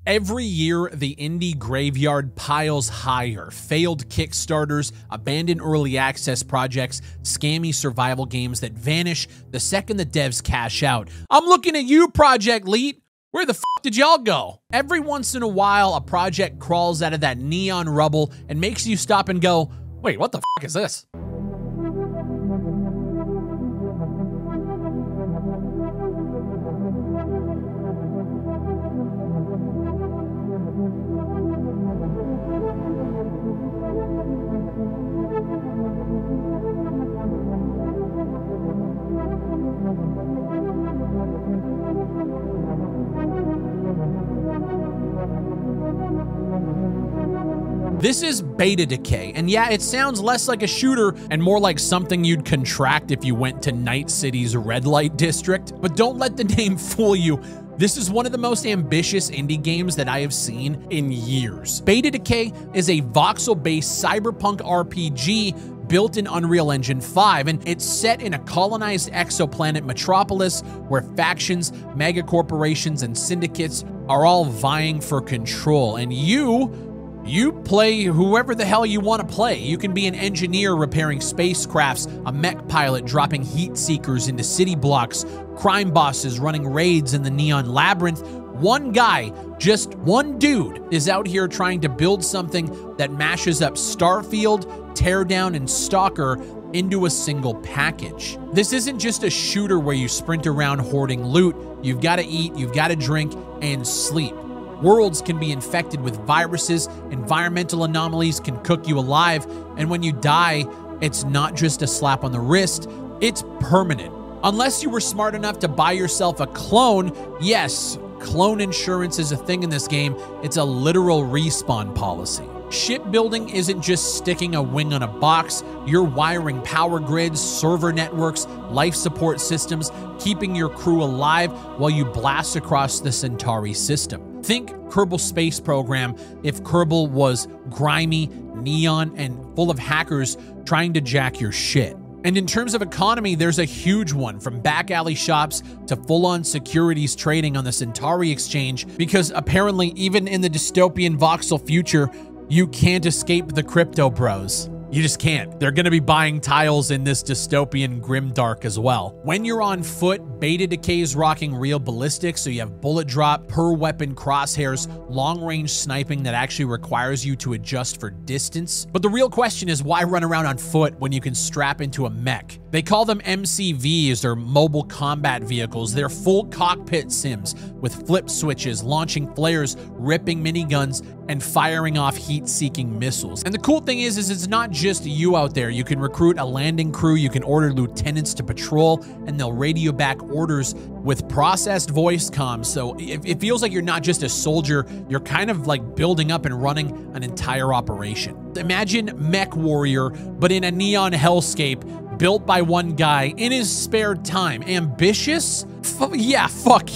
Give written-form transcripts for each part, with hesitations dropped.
Every year, the indie graveyard piles higher. Failed Kickstarters, abandoned early access projects, scammy survival games that vanish the second the devs cash out. I'm looking at you, Project Leet. Where the fuck did y'all go? Every once in a while, a project crawls out of that neon rubble and makes you stop and go, wait, what the fuck is this? This is Beta Decay, and yeah, it sounds less like a shooter and more like something you'd contract if you went to Night City's red light district. But don't let the name fool you. This is one of the most ambitious indie games that I have seen in years. Beta Decay is a voxel-based cyberpunk RPG built in Unreal Engine 5, and it's set in a colonized exoplanet metropolis where factions, megacorporations, and syndicates are all vying for control, and you play whoever the hell you want to play. You can be an engineer repairing spacecrafts, a mech pilot dropping heat seekers into city blocks, crime bosses running raids in the neon labyrinth. One guy, just one dude, is out here trying to build something that mashes up Starfield, Teardown, and Stalker into a single package. This isn't just a shooter where you sprint around hoarding loot. You've got to eat, you've got to drink, and sleep. Worlds can be infected with viruses, environmental anomalies can cook you alive, and when you die, it's not just a slap on the wrist, it's permanent. Unless you were smart enough to buy yourself a clone, yes, clone insurance is a thing in this game, it's a literal respawn policy. Shipbuilding isn't just sticking a wing on a box, you're wiring power grids, server networks, life support systems, keeping your crew alive while you blast across the Centauri system. Think Kerbal Space Program if Kerbal was grimy, neon, and full of hackers trying to jack your shit. And in terms of economy, there's a huge one, from back alley shops to full-on securities trading on the Centauri exchange, because apparently even in the dystopian voxel future, you can't escape the crypto bros. You just can't. They're going to be buying tiles in this dystopian grimdark as well. When you're on foot, Beta Decay is rocking real ballistics, so you have bullet drop, per weapon crosshairs, long-range sniping that actually requires you to adjust for distance. But the real question is, why run around on foot when you can strap into a mech? They call them MCVs, or mobile combat vehicles. They're full cockpit sims with flip switches, launching flares, ripping miniguns, and firing off heat-seeking missiles. And the cool thing is it's not just you out there. You can recruit a landing crew, you can order lieutenants to patrol, and they'll radio back orders with processed voice comms. So it feels like you're not just a soldier, you're kind of like building up and running an entire operation. Imagine Mech Warrior, but in a neon hellscape, built by one guy in his spare time. Ambitious? Yeah, fuck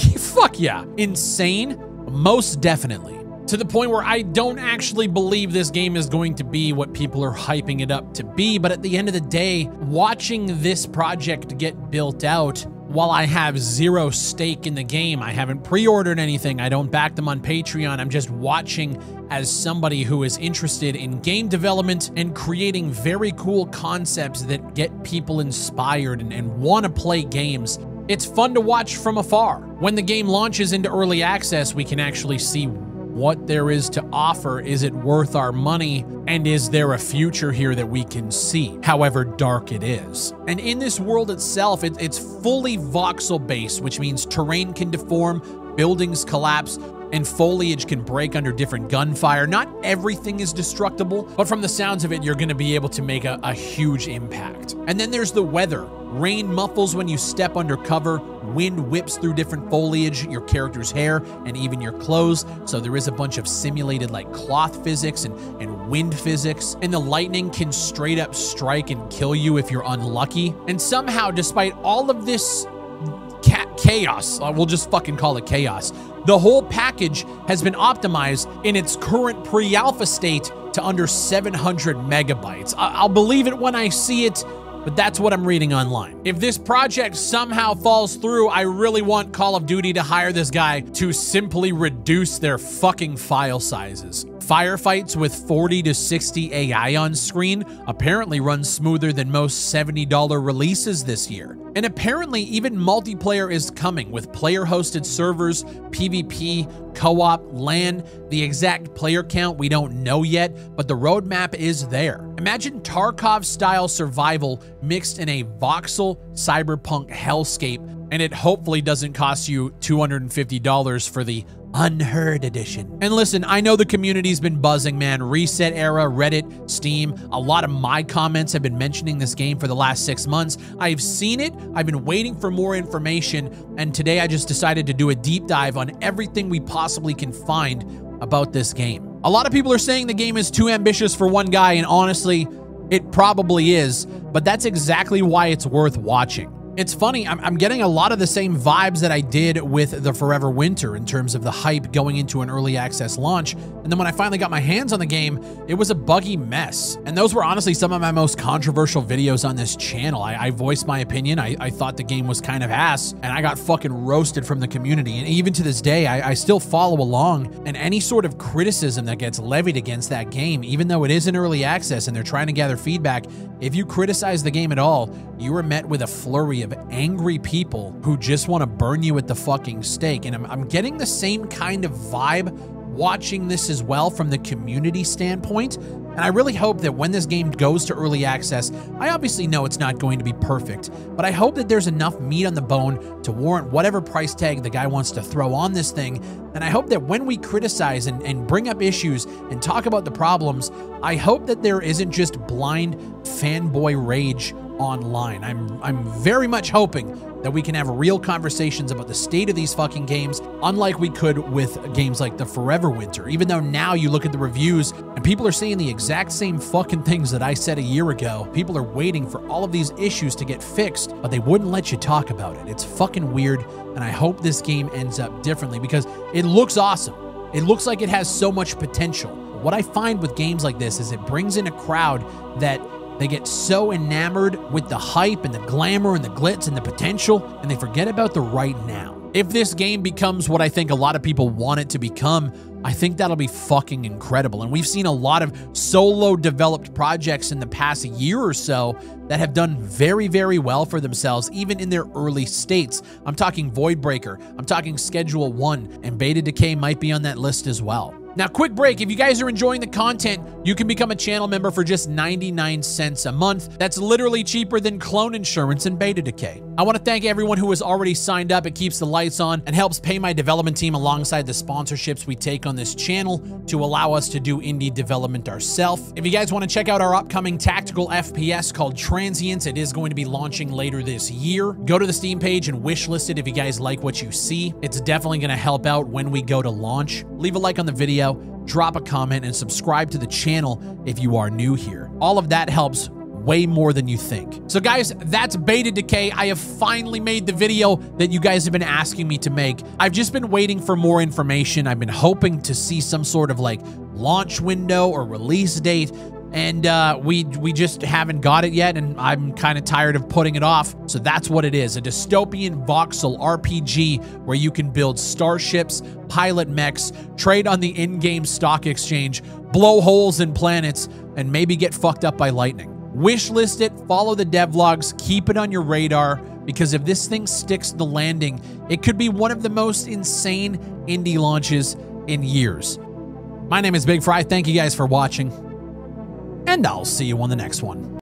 yeah. Insane? Most definitely. To the point where I don't actually believe this game is going to be what people are hyping it up to be, but at the end of the day, watching this project get built out, while I have zero stake in the game, I haven't pre-ordered anything, I don't back them on Patreon, I'm just watching as somebody who is interested in game development and creating very cool concepts that get people inspired and want to play games. It's fun to watch from afar. When the game launches into early access, we can actually see what there is to offer. Is it worth our money? And is there a future here that we can see, however dark it is? And in this world itself, it's fully voxel based, which means terrain can deform, buildings collapse, and foliage can break under different gunfire. Not everything is destructible, but from the sounds of it, you're going to be able to make a huge impact. And then there's the weather. Rain muffles when you step under cover, wind whips through different foliage, your character's hair, and even your clothes. So there is a bunch of simulated like cloth physics and wind physics. And the lightning can straight up strike and kill you if you're unlucky. And somehow, despite all of this chaos, we'll just fucking call it chaos, the whole package has been optimized in its current pre-alpha state to under 700 megabytes. I'll believe it when I see it. but that's what I'm reading online. If this project somehow falls through, I really want Call of Duty to hire this guy to simply reduce their fucking file sizes. Firefights with 40 to 60 AI on screen apparently run smoother than most $70 releases this year. And apparently even multiplayer is coming with player-hosted servers, PvP, co-op, LAN. The exact player count we don't know yet, but the roadmap is there. Imagine Tarkov-style survival mixed in a voxel cyberpunk hellscape, and it hopefully doesn't cost you $250 for the Unheard edition. And listen, I know the community's been buzzing, man. Reset Era, Reddit, Steam. A lot of my comments have been mentioning this game for the last 6 months. I've seen it. I've been waiting for more information. And today I just decided to do a deep dive on everything we possibly can find about this game. A lot of people are saying the game is too ambitious for one guy, and honestly, it probably is, but that's exactly why it's worth watching. It's funny, I'm getting a lot of the same vibes that I did with the Forever Winter in terms of the hype going into an early access launch. And then when I finally got my hands on the game, it was a buggy mess. And those were honestly some of my most controversial videos on this channel. I voiced my opinion. I thought the game was kind of ass, and I got fucking roasted from the community. And even to this day, I still follow along. And any sort of criticism that gets levied against that game, even though it is in early access and they're trying to gather feedback, if you criticize the game at all, you are met with a flurry of angry people who just want to burn you at the fucking stake. And I'm getting the same kind of vibe watching this as well from the community standpoint. And I really hope that when this game goes to early access, I obviously know it's not going to be perfect, but I hope that there's enough meat on the bone to warrant whatever price tag the guy wants to throw on this thing. And I hope that when we criticize and bring up issues and talk about the problems, I hope that there isn't just blind fanboy rage online. I'm very much hoping that we can have real conversations about the state of these fucking games, unlike we could with games like the Forever Winter. Even though now you look at the reviews and people are saying the exact same fucking things that I said a year ago. People are waiting for all of these issues to get fixed, but they wouldn't let you talk about it. It's fucking weird, and I hope this game ends up differently because it looks awesome. It looks like it has so much potential. What I find with games like this is it brings in a crowd that they get so enamored with the hype and the glamour and the glitz and the potential, and they forget about the right now. If this game becomes what I think a lot of people want it to become, I think that'll be fucking incredible. And we've seen a lot of solo developed projects in the past year or so that have done very, very well for themselves, even in their early states. I'm talking Voidbreaker, I'm talking Schedule 1, and Beta Decay might be on that list as well. Now, quick break. If you guys are enjoying the content, you can become a channel member for just 99 cents a month. That's literally cheaper than clone insurance and Beta Decay. I want to thank everyone who has already signed up. It keeps the lights on and helps pay my development team alongside the sponsorships we take on this channel to allow us to do indie development ourselves. If you guys want to check out our upcoming tactical FPS called Transients, it is going to be launching later this year. Go to the Steam page and wishlist it if you guys like what you see. It's definitely going to help out when we go to launch. Leave a like on the video, drop a comment, and subscribe to the channel if you are new here. All of that helps way more than you think. So guys, that's Beta Decay. I have finally made the video that you guys have been asking me to make. I've just been waiting for more information. I've been hoping to see some sort of like launch window or release date, and we just haven't got it yet, and I'm kind of tired of putting it off. So that's what it is, a dystopian voxel RPG where you can build starships, pilot mechs, trade on the in-game stock exchange, blow holes in planets, and maybe get fucked up by lightning. Wishlist it, follow the devlogs, keep it on your radar, because if this thing sticks to the landing, it could be one of the most insane indie launches in years. My name is Big Fry. Thank you guys for watching, and I'll see you on the next one.